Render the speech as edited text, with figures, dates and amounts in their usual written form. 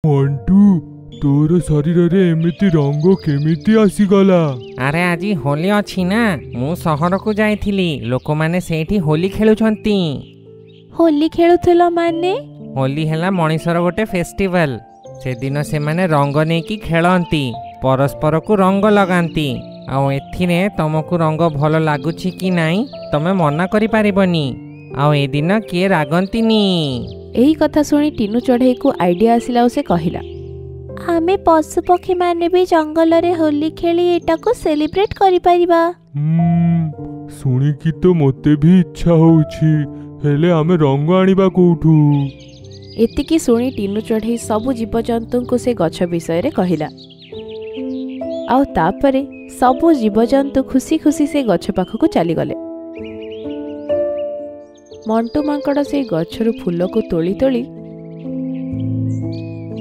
ମଣ୍ଟୁ, ତୋର ଶରୀରରେ ଏମିତି ରଙ୍ଗ କେମିତି ଆସିଗଲା? ଆରେ ଆଜି ହୋଲି ଅଛି ନା, ମୁଁ ସହରକୁ ଯାଇଥିଲି। ଲୋକମାନେ ସେଇଠି ହୋଲି ଖେଳୁଛନ୍ତି। ହୋଲି ଖେଳୁଥିଲ ମାନେ? ହୋଲି ହେଲା ମଣିଷର ଗୋଟେ ଫେଷ୍ଟିଭାଲ। ସେଦିନ ସେମାନେ ରଙ୍ଗ ନେଇକି ଖେଳନ୍ତି, ପରସ୍ପରକୁ ରଙ୍ଗ ଲଗାନ୍ତି। ଆଉ ଏଥିରେ ତମକୁ ରଙ୍ଗ ଭଲ ଲାଗୁଛି କି ନାହିଁ ତମେ ମନା କରିପାରିବନି। ଆଉ ଏଦିନ କିଏ ରାଗନ୍ତିନି। ଏହି କଥା ଶୁଣି ଟିନୁ ଚଢ଼େଇକୁ ଆଇଡ଼ିଆ ଆସିଲା ଆଉ ସେ କହିଲା, ଆମେ ପଶୁପକ୍ଷୀ ମାନେ ବି ଜଙ୍ଗଲରେ ହୋଲି ଖେଳି ଏଟାକୁ ସେଲିବ୍ରେଟ୍ କରିପାରିବା। ଶୁଣିକି ତ ମୋତେ ବି ଇଚ୍ଛା ହଉଛି, ହେଲେ ଆମେ ରଙ୍ଗ ଆଣିବା କୋଉଠୁ? ଏତିକି ଶୁଣି ଟିନୁ ଚଢ଼େଇ ସବୁ ଜୀବଜନ୍ତୁଙ୍କୁ ସେ ଗଛ ବିଷୟରେ କହିଲା। ଆଉ ତାପରେ ସବୁ ଜୀବଜନ୍ତୁ ଖୁସି ଖୁସି ସେ ଗଛ ପାଖକୁ ଚାଲିଗଲେ। ମଣ୍ଟୁ ମାଙ୍କଡ଼ ସେଇ ଗଛରୁ ଫୁଲକୁ ତୋଳି ତୋଳି